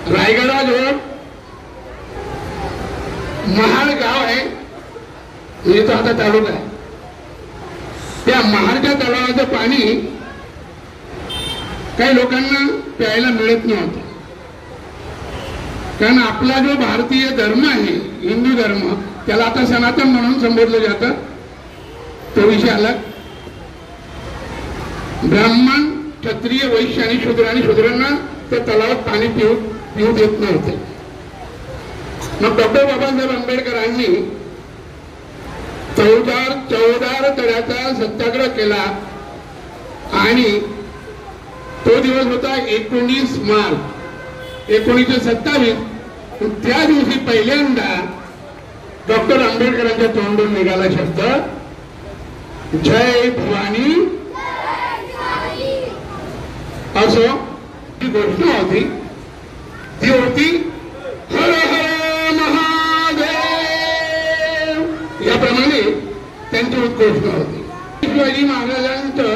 रायगडाजवळ महाड गाव आहे, म्हणजे तो आता तालुका आहे. त्या महाडच्या तलावाचं पाणी काही लोकांना प्यायला मिळत नव्हतं. कारण आपला जो भारतीय धर्म आहे, हिंदू धर्म, त्याला आता सनातन म्हणून संबोधलं जातं. तो विषय आला. ब्राह्मण, क्षत्रिय, वैश्य आणि शूद्र, आणि शूद्रांना त्या तलावात पाणी पिऊ देत नव्हते. मग डॉक्टर बाबासाहेब आंबेडकरांनी 14 तळ्याचा सत्याग्रह केला आणि तो दिवस होता 19 मार्च 1927. त्या दिवशी पहिल्यांदा डॉक्टर आंबेडकरांच्या तोंडून निघाला शब्द जय भवानी असो. जी घोषणा होती ती होती हर हर महादेव, याप्रमाणे त्यांची उद्घोषणा होती. शिवाजी महाराजांचं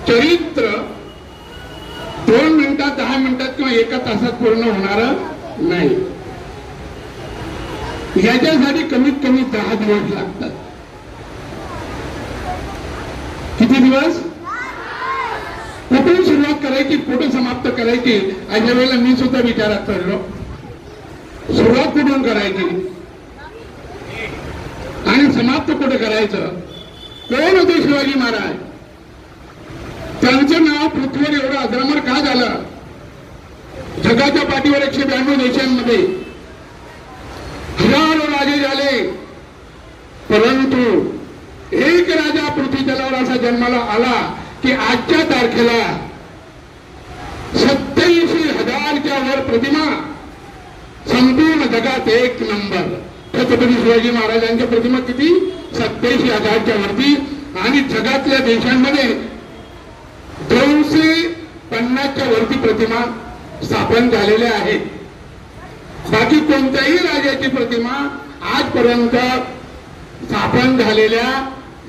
चरित्र 2 मिनिटात, 10 मिनिटात किंवा 1 तासात पूर्ण होणार नाही. याच्यासाठी कमीत कमी 10 दिवस लागतात. किती दिवस? कुठून सुरुवात करायची, कुठून समाप्त करायची, अशा वेळेला मी सुद्धा विचारात पडलो. सुरुवात कुठून करायची आणि समाप्त कुठं करायचं? कोण होते शिवाजी महाराज? त्यांचं नाव पृथ्वीवर एवढं अजरामर का झालं? जगाच्या पाठीवर 192 देशांमध्ये हजारो राजे झाले, परंतु एक राजा पृथ्वी तलावर असा जन्माला आला की आजच्या तारखेला 87,000च्या वर प्रतिमा, संपूर्ण जगात 1 नंबर. छत्रपती शिवाजी महाराजांच्या प्रतिमा किती? 87,000च्या वरती, आणि जगातल्या देशांमध्ये 250च्या वरती प्रतिमा स्थापन झालेल्या आहेत. बाकी कोणत्याही राजाची प्रतिमा आजपर्यंत स्थापन झालेल्या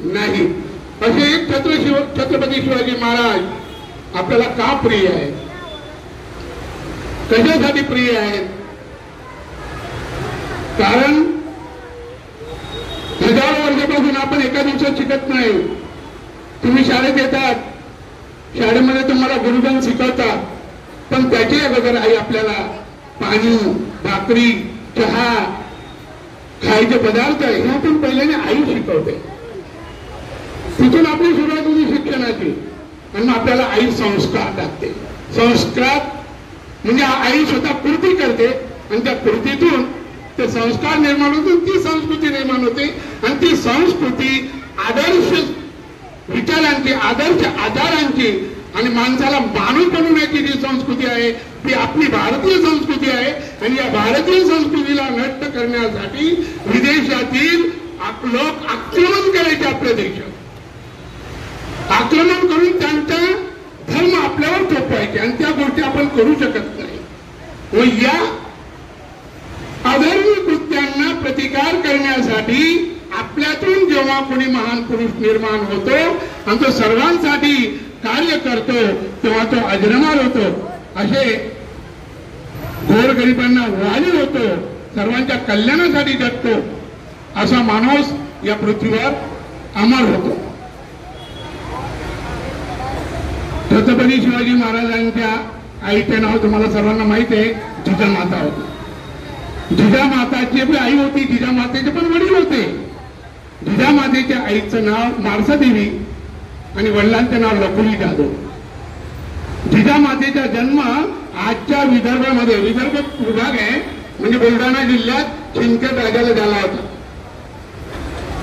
नाही. असे एक छत्रपती शिवाजी महाराज आपल्याला का प्रिय आहे? कशासाठी प्रिय आहेत? कारण हजारो वर्षापासून आपण एका दिवसात शिकत नाही. तुम्ही शाळेत येतात, शाळेमध्ये तुम्हाला गुरुजन शिकवतात, पण त्याची अगोदर आई आपल्याला पाणी, भाकरी, चहा, खायचे पदार्थ हे आपण पहिल्याने आई शिकवते. तिथून आपली सुरुवात होती शिक्षणाची, आणि आपल्याला आई संस्कार टाकते. संस्कार म्हणजे आई स्वतः कृती करते, आणि त्या कृतीतून ते संस्कार निर्माण होते, ती संस्कृती निर्माण होते, आणि ती संस्कृती आदर्श विचारांची, आदर्श आचारांची, आणि माणसाला माणूस बनवण्याची जी संस्कृती आहे ती आपली भारतीय संस्कृती आहे. आणि या भारतीय संस्कृतीला नष्ट करण्यासाठी विदेशातील लोक आक्रमण करायचे आपल्या देशात, आक्रमण करून त्यांचा धर्म आपल्यावर थोपवायचे, आणि त्या गोष्टी आपण करू शकत नाही. व या अधर्मी कृत्यांना प्रतिकार करण्यासाठी आपल्यातून जेव्हा कोणी महान पुरुष निर्माण होतो आणि तो सर्वांसाठी कार्य करतो, तेव्हा तो अजरामर होतो. असे गोरगरिबांना वाली होतो, सर्वांच्या कल्याणासाठी जगतो, असा माणूस या पृथ्वीवर अमर होतो. छत्रपती शिवाजी महाराजांच्या आईचे नाव तुम्हाला सर्वांना माहिती आहे, जिजामाता होती. जिजामाताची पण आई होती, जिजामातेचे पण वडील होते. जिजामातेच्या आईचं नाव मारसादेवी आणि वडिलांचं नाव लखुली जाधव. जिजामातेचा जन्म आजच्या विदर्भामध्ये, विदर्भ विभाग आहे म्हणजे बुलढाणा जिल्ह्यात, सिंदखेड राजाला झाला होता.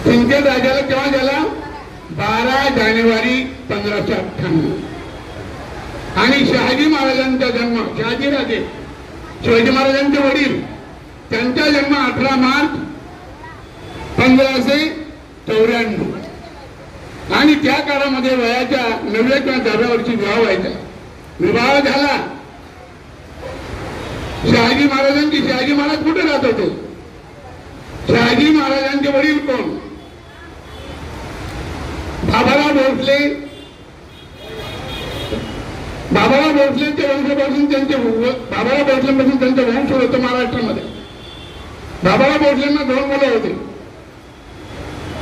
सिंदखेड राजाला केव्हा झाला? 12 जानेवारी 1598. आणि शहाजी महाराजांचा जन्म, शहाजी राजे शिवाजी महाराजांचे वडील, त्यांचा जन्म 18 मार्च 1594. आणि त्या काळामध्ये वयाच्या 9व्या किंवा 10व्या वर्षी विवाह व्हायचा. विवाह झाला. शहाजी महाराज कुठे राहत होते? शहाजी महाराजांचे वडील कोण? बाबाराव भोसले बाबाराव भोसलेंच्या वंशापासून बाबाराव भोसलेंपासून त्यांचा वंश होतं महाराष्ट्रामध्ये. बाबाराव भोसलेंना 2 मुलं होते,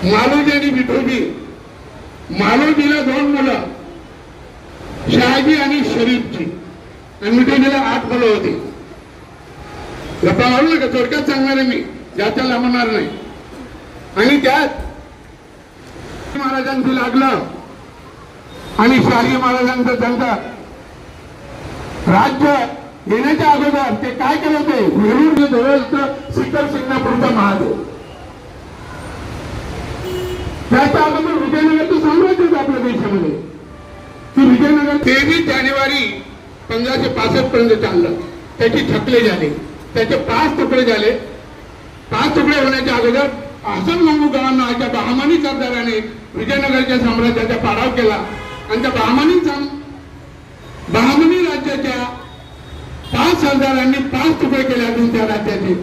मालोजी आणि विठोजी. मालोजीला 2 मुलं, शहाजी आणि शरीफजी, आणि विठोजीला 8 मुलं होती. गप्पा मारू नका, थोडक्यात सांगणार आहे मी, जास्त लांबणार नाही. आणि त्यात महाराजांशी लागलं आणि शहाजी महाराजांचं त्यांचं राज्य येण्याच्या अगोदर ते काय केलं होते, वेरूळ जवळचं शिखर शिंगणापूरचा महादेव. त्याच्या अगोदर विजयनगरचं साम्राज्यच आपल्या देशामध्ये. की विजयनगर 23 जानेवारी 1565 पर्यंत चाललं. त्याची छकले झाले, त्याचे 5 तुकडे झाले. 5 तुकडे होण्याच्या अगोदर हसन महमूद गाव नावाच्या बहामनी सरदाराने विजयनगरच्या साम्राज्याचा पाडाव केला आणि त्या बहामनी राज्याच्या 5 सरदारांनी 5 तुकडे केले अजून त्या राज्याचे.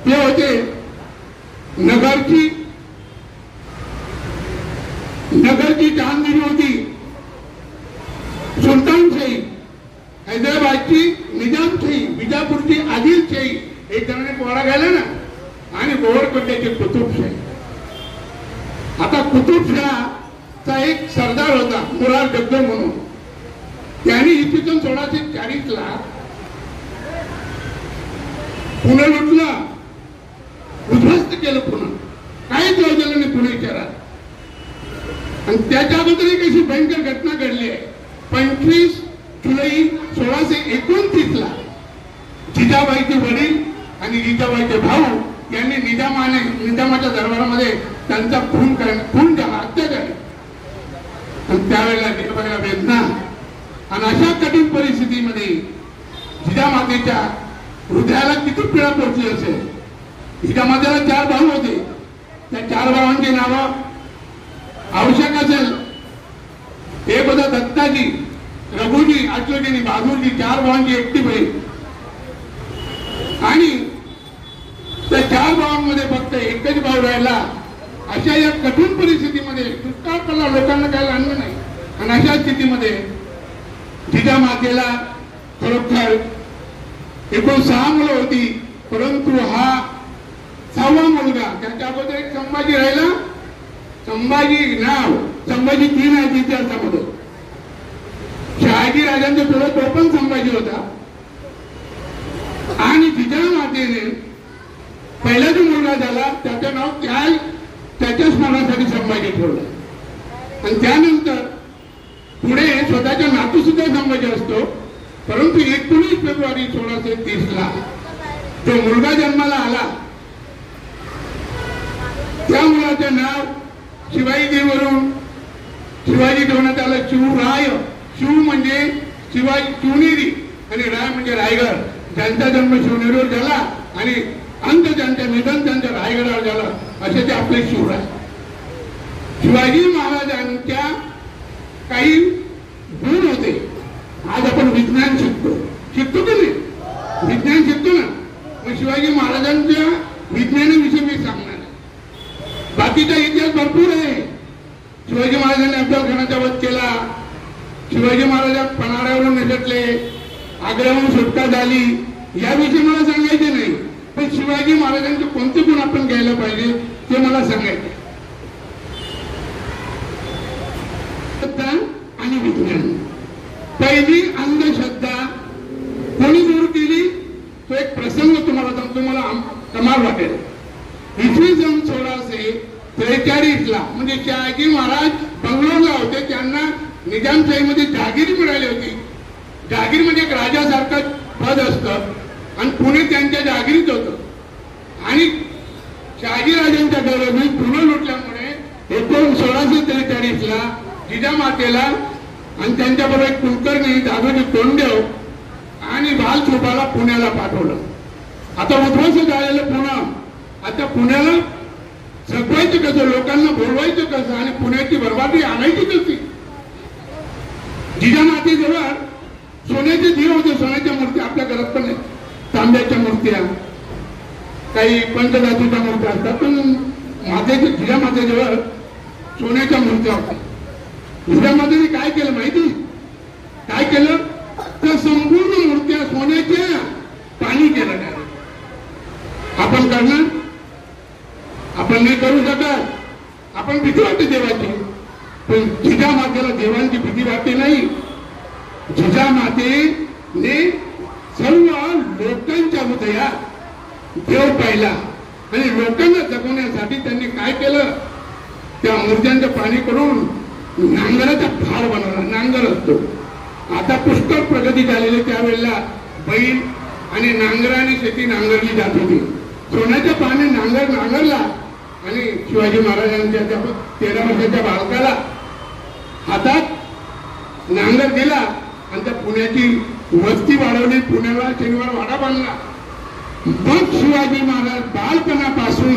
ते होते नगरची जहांगीर होती, सुलतानशाही, हैदराबादची निजामशाही, विजापूरची आदिलशाही, एक जणांनी पोळा घाला ना, आणि गोवळकोंड्याची कुतुबशाही. आता कुतुबशाहचा एक सरदार होता मुरार जगदो म्हणून. त्यांनी इसवी 1640 पुणे लुटलं, उद्ध्वस्त केलं पुणे. काहीच योजलं नाही पुणे शहरात. आणि त्याच्या अगोदर एक अशी भयंकर घटना घडली आहे. 25 जुलै 1629 जिजाबाईचे वडील आणि जिजाबाईचे भाऊ यांनी निजामाच्या दरबारामध्ये त्यांचा खून झाला, हत्या झाली. आणि त्यावेळेला जिजाबाईला वेदना. आणि अशा कठीण परिस्थितीमध्ये जिजामातेच्या हृदयाला किती पीडा पोहोचली असेल. जिजामातेला 4 भाऊ होते. त्या 4 भावांची नावं आवश्यक असेल, एक होता दत्ताजी, रघुजी, अचोजी, बहादूरजी. 4 भावांची एकटी बहीण. आणि त्या 4 भावांमध्ये फक्त एकच भाऊ राहिला. अशा या कठीण परिस्थितीमध्ये दुष्काळ पडला, लोकांना काय अन्न नाही. आणि अशा स्थितीमध्ये जिजामातेला खरोखर एकूण 6 मुलं होती, परंतु हा 6वा मुलगा. त्याच्या अगोदर एक संभाजी राहिला. संभाजी 3 आहे इतिहासामध्ये. शहाजी राजांचा पुढे तो पण संभाजी होता. आणि जिजामातेने पहिला जो मुलगा झाला त्याचं नाव त्याच्या स्मरणासाठी संभाजी ठेवलं. आणि त्यानंतर पुढे स्वतःच्या नातू सुद्धा संभाजी असतो. परंतु 19 फेब्रुवारी 1630 तो मुलगा जन्माला आला. त्या मुलाचं नाव शिवाजीवरून शिवाजी ठेवण्यात आलं, शिवराय. शिव म्हणजे शिवाजी, शिवनेरी, आणि राय म्हणजे रायगड. ज्यांचा जन्म शिवनेरीवर झाला आणि अंत ज्यांचं निधन त्यांच्या रायगडावर झालं, असे ते आपले शिवराय. शिवाजी महाराजांच्या काही गुण होते. आज आपण विज्ञान शिकतो की नाही? विज्ञान शिकतो ना. मग शिवाजी महाराजांच्या विज्ञानाविषयी मी सांगणार. बाकीचा इतिहास भरपूर आहे. शिवाजी महाराजांनी अफजल खानाचा वध केला. शिवाजी महाराज पन्हाळ्यावरून निसटले, आग्र्याहून सुटका झाली. याविषयी मला सांगायचे नाही, पण शिवाजी महाराजांचे कोणते गुण आपण घ्यायला पाहिजे ते मला सांगायचे. आणि विज्ञान. पहिली अंधश्रद्धा कोणी दूर केली तो एक प्रसंग तुम्हाला सांगतो, मला कमाल वाटेल. इसवी सन 1643 म्हणजे शहाजी महाराज बंगलोरला होते. त्यांना निजामशाहीमध्ये जहागिरी मिळाली होती. जहागीर म्हणजे एक राजासारखं पद असतं आणि पुणे त्यांच्या जहागिरीत होतं. आणि शहाजी राजांच्या दरबारी पुणे लुटल्यामुळे 1643 जिजामातेला आणि त्यांच्याबरोबर एक कुलकर्णी दादोजी कोंडदेव आणि बालचोपाला पुण्याला पाठवलं. आता उद्ध्वस्त झालेलं पुणे, आता पुण्याला जगवायचं कसं, लोकांना बोलवायचं कसं आणि पुण्याची बरबादी आणायची कशी. जिजामातेजवळ सोन्याचे दिवे होते, सोन्याच्या मूर्ती आपल्या घरात पण आहेत, तांब्याच्या मूर्त्या, काही पंचधातूच्या मूर्त्या असतात, पण जिजामातेजवळ सोन्याच्या मूर्त्या होत्या. जिजामातेने काय केलं माहिती? काय केलं? त्या संपूर्ण मूर्त्या सोन्याच्या पाणी केलं काय आपण करणार? आपण नाही करू शकत. आपण भीती वाटते देवाची, पण जिजामातेला देवांची भीती वाटते नाही. जिजामातेने सर्व लोकांच्या हृदयात देव पाहिला आणि लोकांना जगवण्यासाठी त्यांनी काय केलं? त्या मूर्त्यांचं पाणी करून नांगराचा फार बनवला. नांगर असतो, आता पुष्कळ प्रगती झालेली, त्यावेळेला बैल आणि नांगराने शेती नांगरली जात होती. सोन्याच्या पाणी नांगर नांगरला आणि शिवाजी महाराजांच्या 13 वर्षाच्या बालकाला हातात नांगर दिला आणि त्या पुण्याची वस्ती वाढवली. पुण्याला शनिवार वाडा बांधला. मग शिवाजी महाराज बालपणापासून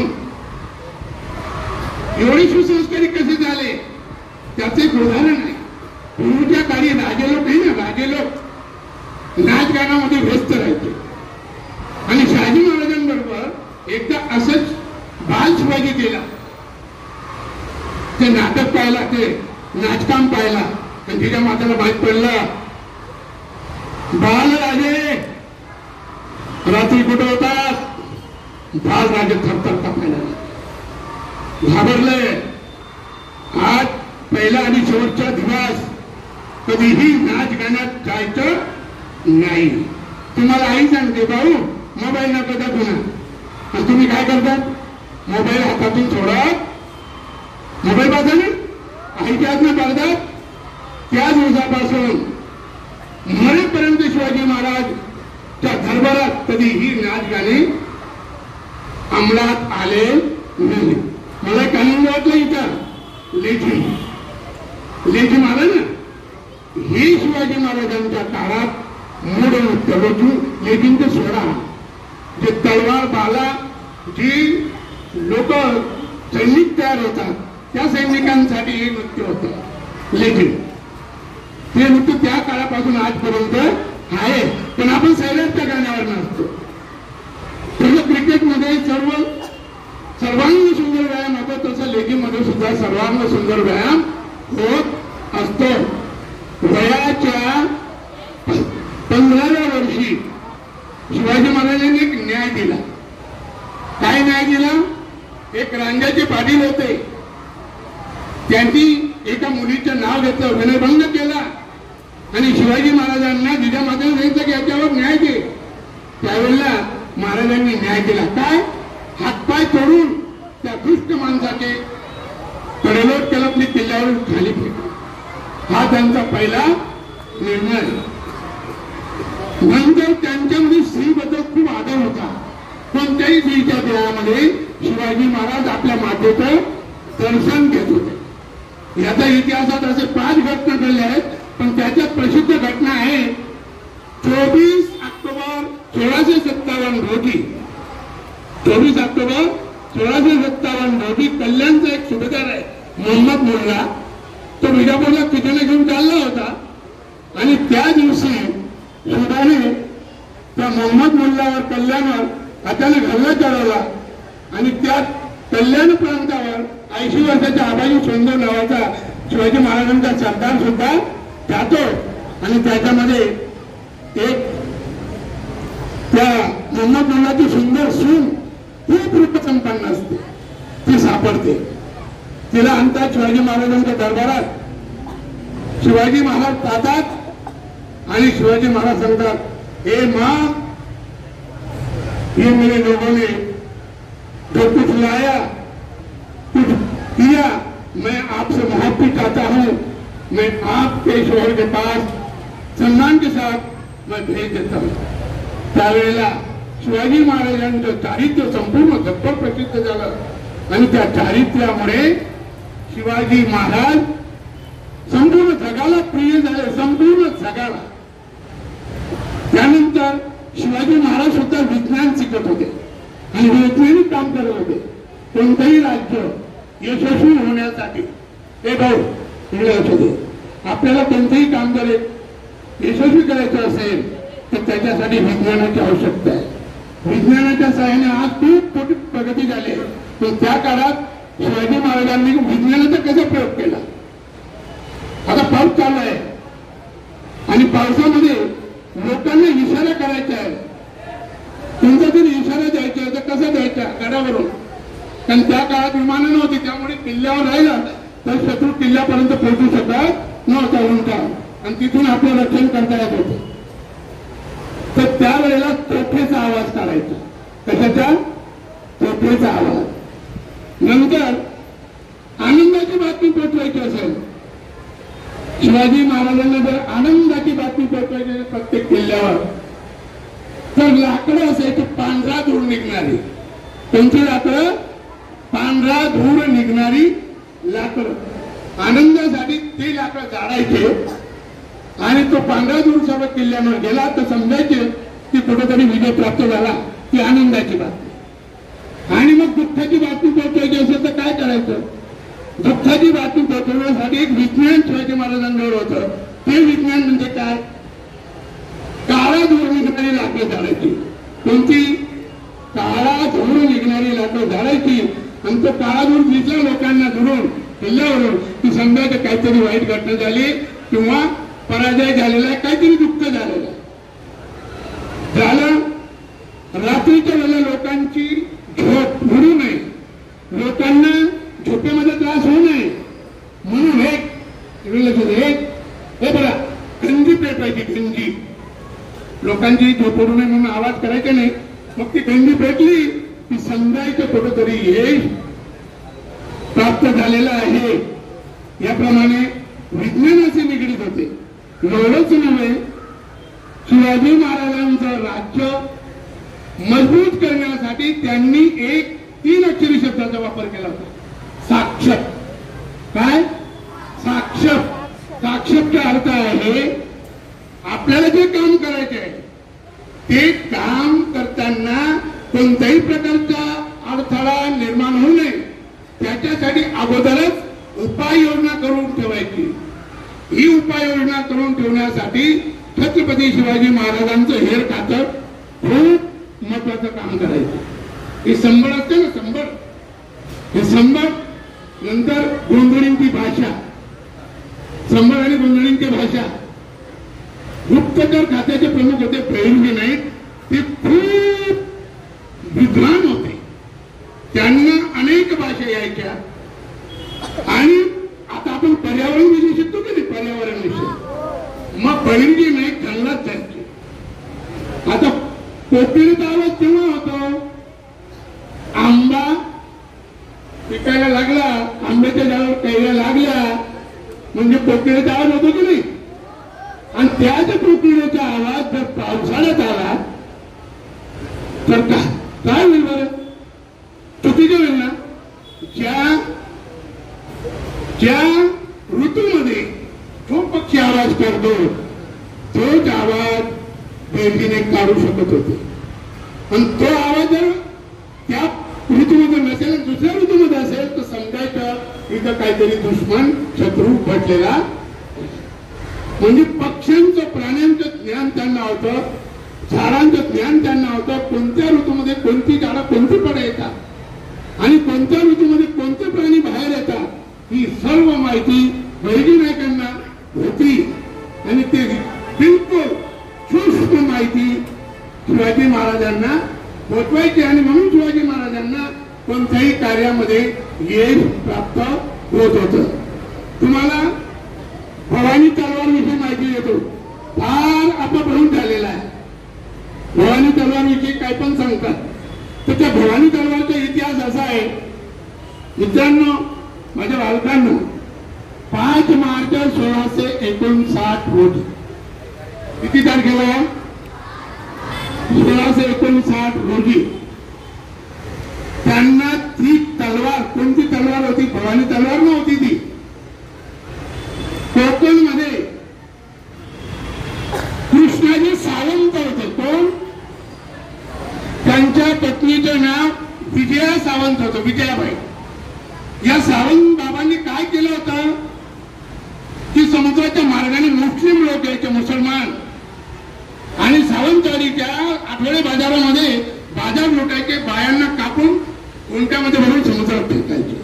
एवढे सुसंस्कारी कसे झाले त्याचे एक उदाहरण आहे. पूर्वीच्या काळी राजे लोक आहे ना, राजे लोक नाच गाण्यामध्ये व्यस्त राहायचे आणि शहाजी महाराजांबरोबर एकदा असंच बाल शिवाजी गेला. ते नाटक पाहिला, ते नाचकाम पाहिला आणि तिच्या माताला माहीत पडलं, बाल राजे रात्री कुठे होतास? बाल राजे थरथर कापायला घाबरले. आज पहिला आणि शेवटचा दिवस, कधीही नाच गाण्यात जायचं नाही. तुम्हाला आई सांगते, भाऊ मोबाईल नको दाखवू ना. आणि तुम्ही काय करतात? मोबाईल हातातून सोडा, मोबाईल पाहता ना, आईच्या हातनं पाहतात. त्या दिवसापासून मरेपर्यंत शिवाजी महाराजच्या दरबारात कधीही नाच गाणे अंमलात आले नाही. मला कानून वाटलं इथं लेझिम आलं ना, हे शिवाजी महाराजांच्या काळात मूळ लेझिमचं सोडा. जे तलवार बाला जी लोक सैनिक तयार होतात त्या सैनिकांसाठी हे नृत्य होतं लेझिम. ते नृत्य त्या काळापासून आजपर्यंत आहे, पण आपण सैराटच्या गाण्यावर नसतो. तसं क्रिकेटमध्ये सर्वांग सुंदर व्यायाम होतो, तसं लेझिम मध्ये सुद्धा सर्वांग सुंदर व्यायाम होत असतो. वयाच्या 15व्या वर्षी शिवाजी महाराजांनी एक न्याय दिला. काय न्याय दिला? एक रांजाचे पाटील होते, त्यांनी एका मुलीचं नाव घेतलं, विनयभंग केला आणि शिवाजी महाराजांना जिजामातेने सांगितलं की याच्यावर न्याय दे. त्यावेळेला महाराजांनी न्याय दिला. काय? हातपाय तोडून त्या दुष्ट माणसाचे कडेलोट केला, आपली किल्ल्यावर खाली फेकला. हा त्यांचा पहिला निर्णय. नंतर त्यांच्यामध्ये स्त्रीबद्दल खूप आदर होता. कोणत्याही स्त्रीच्या देहामध्ये शिवाजी महाराज आपल्या मातेचं दर्शन घेत होते. याचा इतिहासात असे 5 घटना घडल्या आहेत, पण त्याच्यात प्रसिद्ध घटना आहे 24 ऑक्टोबर 1657 रोजी. 24 ऑक्टोबर 1657 रोजी कल्याणचा एक सुभेदार आहे मोहम्मद मुल्ला, तो विजापूरला खजिना घेऊन चालला होता आणि त्या दिवशी सुधाने त्या मोहम्मद मुल्लावर कल्याणवर अचानक हल्ला चढवला आणि त्या कल्याण प्रांतावर 80 वर्षाच्या आबाजी सुंदर नावाचा शिवाजी महाराजांचा सरदार सुद्धा जातो आणि त्याच्यामध्ये एक त्या मोहम्मद मुल्लाची सुंदर सून खूप रूपसंपन्न असते, ती सापडते. तिला आणतात शिवाजी महाराजांच्या दरबारात. शिवाजी महाराज पाहतात आणि शिवाजी महाराज सांगतात, हे मां, ये मेरे लोगों ने जो कुछ लाया कुछ किया, मैं आपसे माफी चाहता हूं. मैं आपके शोहर के पास सम्मान के साथ मैं भेज देता हूं. त्यावेळेला शिवाजी महाराजांचं चारित्र्य संपूर्ण जगभर प्रसिद्ध झालं आणि त्या चारित्र्यामुळे शिवाजी महाराज संपूर्ण जगाला प्रिय झाले, संपूर्ण जगाला. त्यानंतर शिवाजी महाराज सुद्धा विज्ञान शिकत होते आणि वैज्ञानिक काम करत होते. कोणतंही राज्य यशस्वी होण्यासाठी हे भाऊ इकडे असू दे, आपल्याला कोणतेही काम यशस्वी करायचं असेल तर त्याच्यासाठी विज्ञानाची आवश्यकता आहे. विज्ञानाच्या सहाय्याने आज खूप मोठी प्रगती झाली, पण त्या काळात शिवाजी महाराजांनी विज्ञानाचा कसा प्रयोग केला? आता पाऊस चालू आहे आणि पावसामध्ये लोकांना इशारा करायचा आहे. तुमचा जर इशारा द्यायचा आहे तर कसा द्यायचा गडावरून, कारण त्या काळात विमानं नव्हती, त्यामुळे किल्ल्यावर राहिला तर शत्रू किल्ल्यापर्यंत पोहोचू शकत नव्हता उंचा, आणि तिथून आपलं रक्षण करता येत होतं. तर त्यावेळेला तोफेचा आवाज काढायचा. कशाचा? तोफेचा आवाज. नंतर आनंदाची बातमी पोहोचवायची असेल, शिवाजी महाराजांना जर आनंदाची बातमी पोहोचवायची असेल प्रत्येक किल्ल्यावर, तर लाकडं असायची पांढरा धूर निघणारी. कोणती लाकडं? पांढरा धूर निघणारी लाकडं. आनंदासाठी ते लाकडं जाळायचे आणि तो पांढरा धूर सर्व किल्ल्यावर गेला तर समजायचे की कुठेतरी विजय प्राप्त झाला, ती आनंदाची बातमी. आणि मग दुःखाची बातमी पोहोचवायची असेल तर काय करायचं? दुःखाची बातमी पोहोचवण्यासाठी एक विज्ञान शिवाजी महाराजांजवळ होतं. ते विज्ञान म्हणजे काय? काळा धूर निघणारी लाकडं जाळायची. कोणती? काळा धूर निघणारी लाकडं जाळायची. आणि तो काळा धूर दिसला लोकांना दुरून किल्ल्यावरून की समजायचं काहीतरी वाईट घटना झाली किंवा पराजय झालेला आहे, काहीतरी दुःख झालेलं झालं. रात्रीच्या वेळेला लोकांची झोप उडू नये, लोकांना झोपेमध्ये त्रास होऊ नये म्हणून हे बघा गंजी पेटवायची. गंजी, लोकांची झोप उडू नये म्हणून आवाज करायचा नाही. मग ती गंजी पेटली की समजायचं कुठंतरी यश प्राप्त झालेलं आहे. याप्रमाणे विज्ञानाशी निगडीत होते. एवढंच नव्हे, शिवाजी महाराजांचं राज्य मजबूत करण्यासाठी त्यांनी एक 3 अक्षरी शब्दाचा वापर केला होता. साक्षर. काय? साक्षर. साक्षरचा अर्थ आहे आपल्याला जे काम करायचे आहे ते काम करताना कोणत्याही प्रकारचा अडथळा निर्माण होऊ नये, त्याच्यासाठी अगोदरच उपाययोजना करून ठेवायची. ही उपाययोजना करून ठेवण्यासाठी छत्रपती शिवाजी महाराजांचं हेर खातं खूप महत्वाचं काम करायचं. हे संबळ असते ना, संबळ, हे संबळ. नंतर गोंधळींची भाषा, संबळ आणि गोंधळींची भाषा. गुप्तचर खात्याचे प्रमुख होते पेरुंगे नाईक. ते खूप विद्वान होते, त्यांना अनेक भाषा यायच्या. आणि आता आपण पर्यावरण विषय शिकतो की नाही, पर्यावरण विषय. मग पेरुंगे नाईक जंगलात जायचे. आता कोकिळेचा आवाज केव्हा होतो? आंबा पिकायला लागला, आंब्याच्या झाडावर कैऱ्या लागल्या म्हणजे कोकिळेचा आवाज होतो की नाही. आणि त्याच कोकिळेचा आवाज जर पावसाळ्यात आला तर काय होईल बरं? चुकीचं होईल ना. ज्या ऋतूमध्ये जो पक्षी आवाज करतो तोच आवाज बेंबीने काढू शकत होते. आणि तो आवाज जर त्या ऋतूमध्ये नसेल, दुसऱ्या ऋतूमध्ये असेल तर समजायचं इथं काहीतरी दुश्मन शत्रू भटलेला. म्हणजे पक्ष्यांचं, प्राण्यांचं ज्ञान त्यांना होतं, झाडांचं ज्ञान त्यांना होतं. कोणत्या ऋतूमध्ये कोणती झाडं कोणती फळं येतात आणि कोणत्या ऋतूमध्ये कोणते प्राणी बाहेर येतात, ही सर्व माहिती बैगी नायकांना होती. आणि ते बिलकुल सूक्ष्म माहिती शिवाजी महाराजांना पोचवायची. आणि म्हणून शिवाजी महाराजांना कोणत्याही कार्यामध्ये यश प्राप्त होत होतं. तुम्हाला भवानी तलवार विषयी माहिती देतो. फार अपभ्रंश झालेला आहे. भवानी तलवार विषयी काय पण सांगतात. तर त्या भवानी तलवारचा इतिहास असा आहे मित्रांनो, माझ्या बालकांना, 5 मार्च 1659 रोजी, किती तारखेला? 1659 रोजी त्यांना ती तलवार, कोणती तलवार होती? भवानी तलवार नव्हती ती. कोकण मध्ये कृष्णाजी सावंत होते. कोण? त्यांच्या पत्नीचं नाव विजया सावंत होतं, विजयाबाई. या सावंत बाबांनी काय केलं होतं की समुद्राच्या मार्गाने मुस्लिम लोक यायचे, मुसलमान, आणि सावंतवाडीच्या आठवडे बाजारामध्ये बाजार लुटायचे, बायांना कापून उंट्यामध्ये भरून समुद्रात फेकायचे.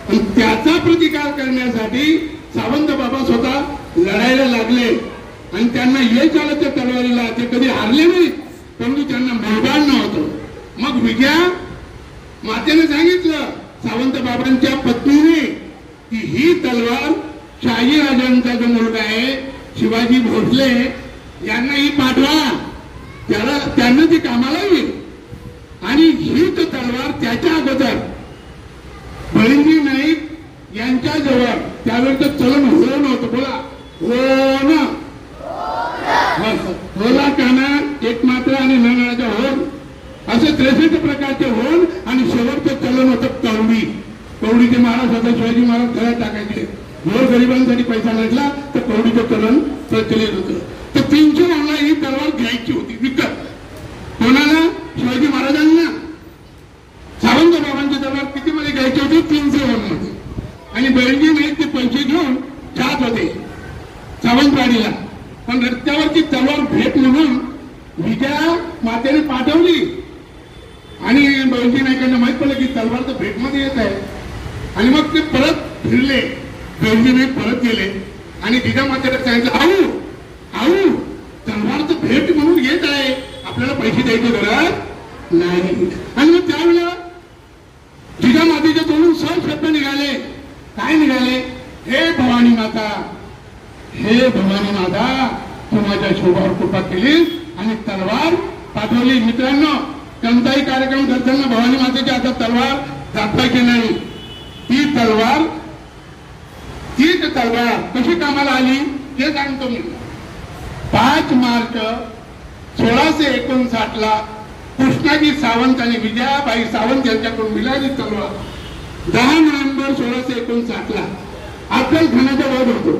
आणि त्याचा प्रतिकार करण्यासाठी सावंत बाबा स्वतः लढायला लागले आणि त्यांना यश आलं त्या तलवारीला, ते कधी हारले नाही, परंतु त्यांना मैदान नव्हतं. मग विजया मातेने सांगितलं सावंत बाबांच्या पत्नीने की ही तलवार शहाजी राजांचा जो मुलगा आहे शिवाजी भोसले यांना ही पाठवा, त्यांना ती कामाला येईल. आणि हीच तलवार त्याच्या अगोदर बळींजी नाईक यांच्या जवळ त्यावेळेचं चलन हो नव्हतं. बोला हो ना, होला काना एक मात्र आणि ननाच्या होन असे 63 प्रकारचे होन. आणि शेवटचं चलन होतं कवडी. कवडीचे महाराज होता शिवाजी महाराज घरात टाकायचे. गोर गरिबांसाठी पैसा नसला तर कवडीचं चलन प्रचलित होतं. तर 300 होनला ही तलवार घ्यायची होती विकत. कोणाला? शिवाजी महाराजांना. सावंत बाबांची तलवार किती मध्ये घ्यायची होती? 300 होन मध्ये. आणि बळींजी नाईक ते पैसे घेऊन जात होते सावंतवाडीला. पण रस्त्यावरची तलवार भेट म्हणून विजया मातेने पाठवली. आणि बळींजी नाईकांना माहित पडलं की तलवार तर भेटमध्ये येत आहे. आणि मग ते परत फिरले. बळींजी नाईक परत गेले आणि जिजामातेला सांगितलं आऊ तलवार तर भेट म्हणून येत आहे, आपल्याला पैसे द्यायची गरज नाही. आणि मग त्यावेळेला जिजामातेच्या तोंडून सहज शब्द निघाले. काय निघाले? हे भवानी माता, हे भवानी माता, तू माझ्या शोभावर कृपा केली आणि तलवार पाठवली. मित्रांनो, कोणताही कार्यक्रम करताना भवानी मातेच्या हातात तलवार दाखवायची नाही. तीच तलवार कशी कामाला आली हे सांगतो मी. 5 मार्च 1659 ला कृष्णाजी सावंत आणि विजयाबाई सावंत यांच्याकडून मिळाली तलवार. 10 नोव्हेंबर 1659 ला अफजलखानाचा वध होतो.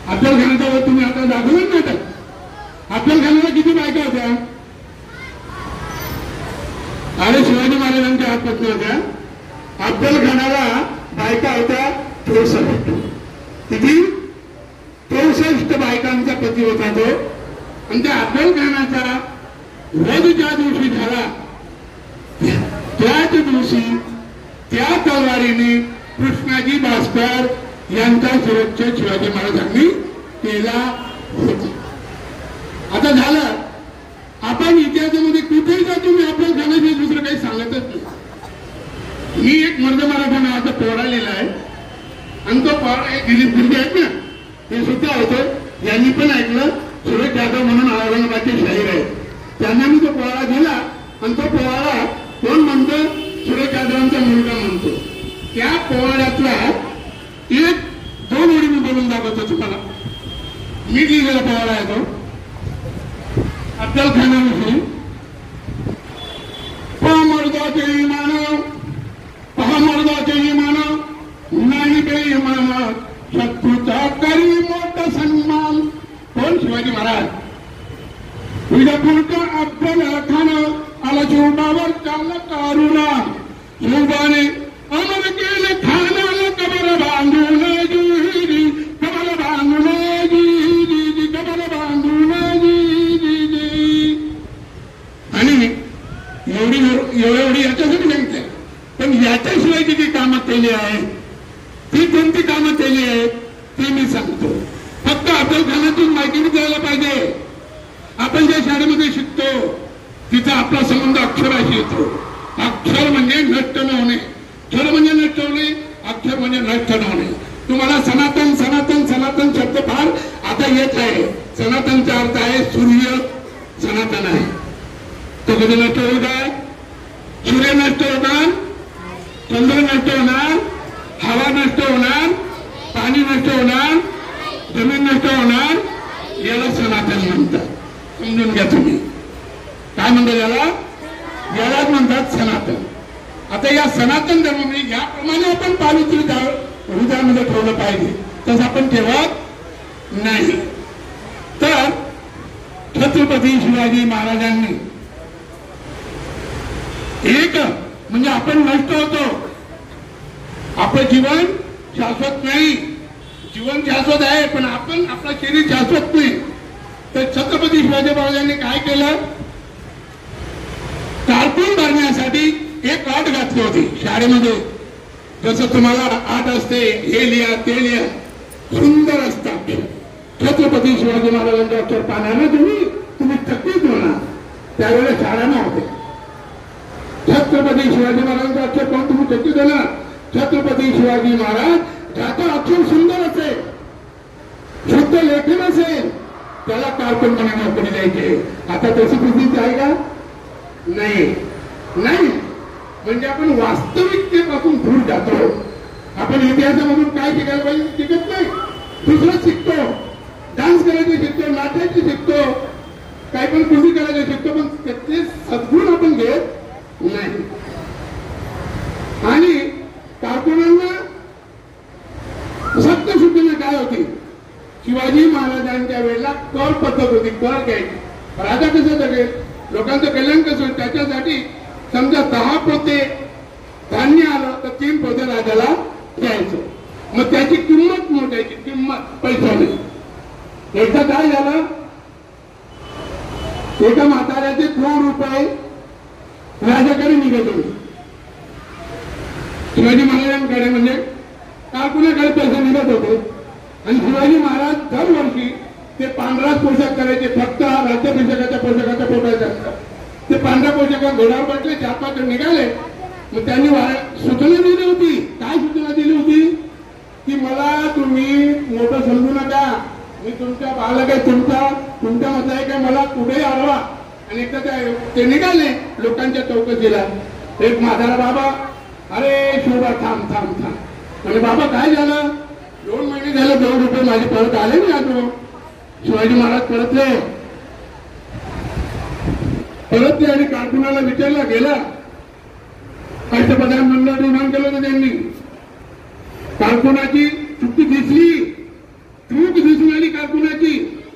अफजलखानाचा वध तुम्ही आता दाखवलं नाटक. अफजलखानाला किती बायका होत्या? अरे शिवाजी महाराजांच्या हात पत्नी होत्या. अफजलखानाला बायका होत्या 64. किती? 64 बायकांचा पती होता तो. आणि त्या अफजलखानाचा वध ज्या दिवशी झाला त्याच दिवशी त्या तलवारीने कृष्णाजी भास्कर यांचा सुरक्षा शिवाजी महाराजांनी केला होता. आता झालं, आपण इतिहासामध्ये कुठेही जा तुम्ही अफजलखानाची दुसरं काही सांगतच नाही. मी एक मर्द मराठा नावाचा पोवाडा लिहिला आहे आणि तो पोवाडा एक दिलीप गुंडे आहेत ना, ते सुद्धा होतं. यांनी पण ऐकलं. सुरेश जाधव म्हणून औरंगाबादचे शाहीर आहेत, त्यांना मी तो पोवाडा दिला. आणि तो पोवाडा कोण म्हणतो? सुरेश जाधवांचा मुलगा म्हणतो. त्या पोवाड्यातला 1-2 ओळी मी बोलून दाखवतो तुम्हाला. मी लिहिलेला पोवाडा आहे तो अफजलखानाविषयी. मर्दाचे इमान नाही बेईमान, शत्रूचा करी मोठा सन्मान. कोण? शिवाजी महाराज. विजापूरचा अफजलखान आला शिवबावर चालला कारुणा. शिवबाने अमर केले खानाला कबर बांधून जी, कबर बांधून जी, कबर बांधून जी. आणि एवढी याच्यासाठी सांगते. पण याच्याशिवाय किती कामं केली आहे, ती कोणती कामं केली आहेत ती मी सांगतो. फक्त अफजलखानातून माहिती द्यायला पाहिजे. आपण ज्या शाळेमध्ये शिकतो तिचा आपला संबंध अक्षराशी येतो. अक्षर म्हणजे नष्ट न होणे, क्षर म्हणजे नष्ट होणे, अक्षर म्हणजे नष्ट न होणे. तुम्हाला सनातन सनातन सनातन शब्द फार आता येत आहे. सनातनचा अर्थ आहे सूर्य सनातन आहे. तो कधी नष्ट होईल काय? सूर्य नष्ट होणार, चंद्र नष्ट होणार, हवा नष्ट होणार, पाणी नष्ट होणार, जमीन नष्ट होणार. याला सनातन म्हणतात. समजून घ्या तुम्ही. काय म्हणतात याला? यालाच म्हणतात सनातन. आता या सनातन धर्मामध्ये याप्रमाणे आपण पावित्र्य हृदयामध्ये ठेवलं पाहिजे. तसं आपण ठेवत नाही. तर छत्रपती शिवाजी महाराजांनी एक म्हणजे आपण नष्ट होतो. आपलं जीवन शाश्वत नाही. जीवन शाश्वत आहे पण आपण आपलं शरीर शाश्वत नाही. तर छत्रपती शिवाजी महाराजांनी काय केलं? कारकून भरण्यासाठी एक अट घातली होती शाळेमध्ये. जसं तुम्हाला अट असते, हे लिहा ते लिहा, सुंदर असतात. छत्रपती शिवाजी महाराजांच्या अक्षर पाण्याने तुम्ही थकीत होणार. त्यावेळेला शाळा नव्हते. छत्रपती शिवाजी महाराजांचा अक्षर पाहून तुम्ही थकीत होणार. छत्रपती शिवाजी महाराज ज्याचं अक्षर सुंदर असेल, शुद्ध लेखन असेल, त्याला कारकुनपणे नोकरी द्यायची. आता तशी परिस्थिती आहे का? नाही. म्हणजे आपण वास्तविकतेपासून दूर जातो. आपण इतिहासामधून काय शिकायला पाहिजे शिकत नाही. दुसरं शिकतो, डान्स करायचं शिकतो, नाचायचं शिकतो, काही पण कृती करायचं शिकतो, पण त्याचे सद्गुण आपण घेत नाही. आणि कारकुनांना सत्यशुद्धीने काय होती? शिवाजी महाराजांच्या वेळेला कर पद्धत होती, कर घ्यायची. राजा कसं जगेल, लोकांचं कल्याण कसं होईल, त्याच्यासाठी समजा 10 पोते धान्य आलं तर 3 पोते राजाला द्यायचं. मग त्याची किंमत मोजायची, किंमत पैशाने. एकदा काय झालं, एका म्हाताऱ्याचे 2 रुपये राजाकडे निघत होते. शिवाजी महाराजांकडे म्हणजे कारकुनाकडे पैसे निघत होते. आणि शिवाजी महाराज दरवर्षी ते पांढराच पोशाख करायचे, फक्त राज्याभिषेकाच्या पोशाखाच्या पोटायचे असतात. ते पांढऱ्या पोशाखात घोड्यावर बसले, 4-5 निघाले. मग त्यांनी सूचना दिली होती. काय सूचना दिली होती? की मला तुम्ही मोठं समजू नका, मी तुमच्या बालक आहे, तुमच्या मत आहे काय, मला कुठेही अडवा. आणि एकदा ते निघाले लोकांच्या चौकशीला. एक म्हातारा बाबा, अरे शिवबा थांब. म्हणजे बाबा काय झालं? 2 महिने झाले 2 रुपये माझे परत आले नाही अजून. शिवाजी महाराज परतले आणि कारकुनाला विचारला गेला. पंतप्रधान मंडळ निर्माण केलं होतं त्यांनी. कारकुनाची चुकी दिसली, चूक दिसून आली कारकुनाची,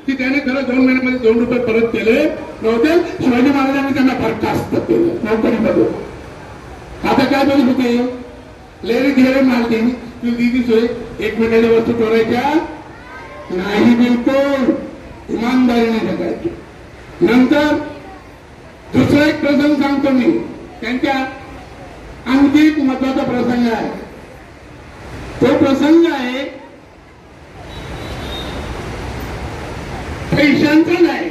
की त्याने खरं 2 महिन्यामध्ये 2 रुपये परत केले नव्हते. शिवाजी महाराजांनी त्यांना बरखास्त केलं नोकरीमध्ये. आता काय बोलत होते? लेरी घेरे मालकी तू दिदी सोय 1 मिनिटाच्या वस्तू चोरायच्या नाही, बिलकुल इमानदारीने जगायची. नंतर दुसरा एक प्रसंग सांगतो मी. त्यांच्या आणखी एक महत्वाचा प्रसंग आहे. तो प्रसंग आहे पैशांचा नाही.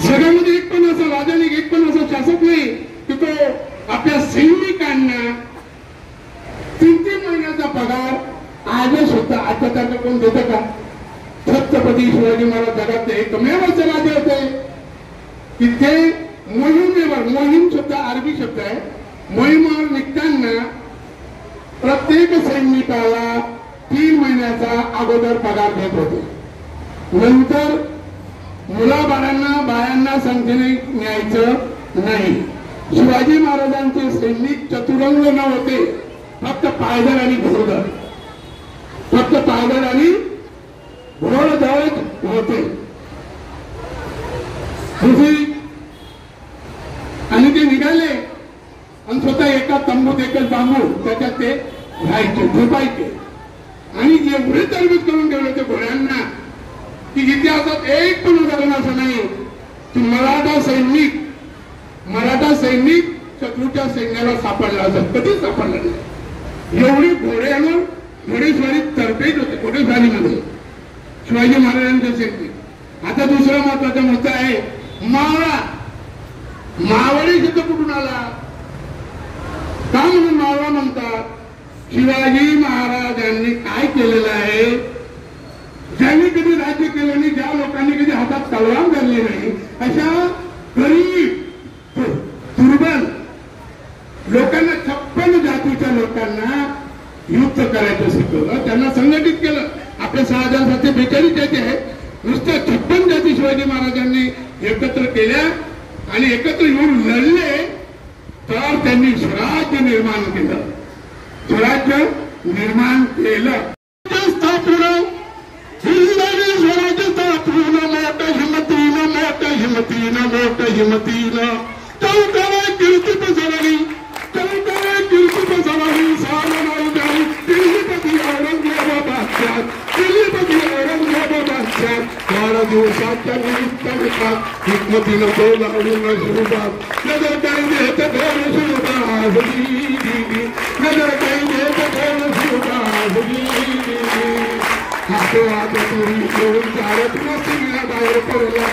जगामध्ये एक पण असा राजा नाही, एक पण असा शासक नाही की तो आपल्या सैनिकांना 3-3 महिन्याचा पगार आज सुद्धा आता त्यांना कोण देतं का? छत्रपती शिवाजी महाराज जगातले एकमेव असे राजे होते की ते मोहिमेवर, मोहीम सुद्धा अरबी शब्द आहे, मोहिमेवर निघताना प्रत्येक सैनिकाला 3 महिन्याचा अगोदर पगार देत होते. नंतर बायांना संख्येने न्यायचं नाही. शिवाजी महाराजांचे सैनिक चतुरंग नव्हते, फक्त पायदळ आणि घोडदळ, होते. आणि ते निघाले आणि स्वतः एका तंबूत एकच बांबू त्याच्यात ते राहायचे, झोपायचे. आणि एवढे तरबीज करून ठेवले ते घोड्यांना की इतिहासात एक पण उदाहरण असं नाही की मराठा सैनिक शत्रूच्या सैन्याला सापडला असं कधीच सापडलं नाही. एवढी घोड्यांवर घोडेस्वारी तरबेज होते घोडेस्वारीमध्ये शिवाजी महाराजांचे सैनिक. आता दुसरा महत्वाचा मुद्दा आहे मावळा. मावळी शब्द कुठून आला? का म्हणून मावळा म्हणतात? शिवाजी महाराजांनी काय केलेलं आहे? ज्यांनी कधी राज्य केलं नाही, ज्या लोकांनी कधी हातात तलवार धरली नाही, अशा गरीब दुर्बल लोकांना, 56 जातीच्या लोकांना युद्ध करायचं शिकवलं, त्यांना संघटित केलं. आपल्या 6,742 जाती आहेत, नुसत्या 56 जाती शिवाजी महाराजांनी एकत्र केल्या आणि एकत्र येऊन लढले तर त्यांनी स्वराज्य निर्माण केलं. स्वराज्य निर्माण केलं. स्वराज्य स्थापन मोठ्या हिमतीनं चौकाला कीर्ती पसरली, सामनाई जाई दिल्लीपती औरंगजेबाबादच्या 12 दिवसाच्या निमित्तानिमित्तात हिकमतीनं बोलावून सुरुवात. नजर काही देत कोण सुरुवात, नजर काही देत कोण सुरुवात. हातो हात तुरी घेऊन दारातून सिंहा बाहेर पडला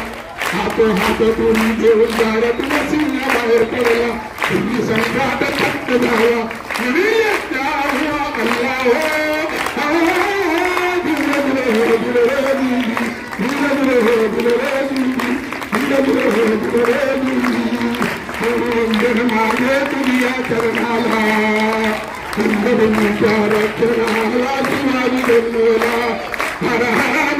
हातो हात तुरी घेऊन दारातून सिंहा बाहेर पडला तुम्ही संघात थक्क झाला अल्लाह मागे दुनिया करणाला रक्षणाला शिवाजी बनवला हर हर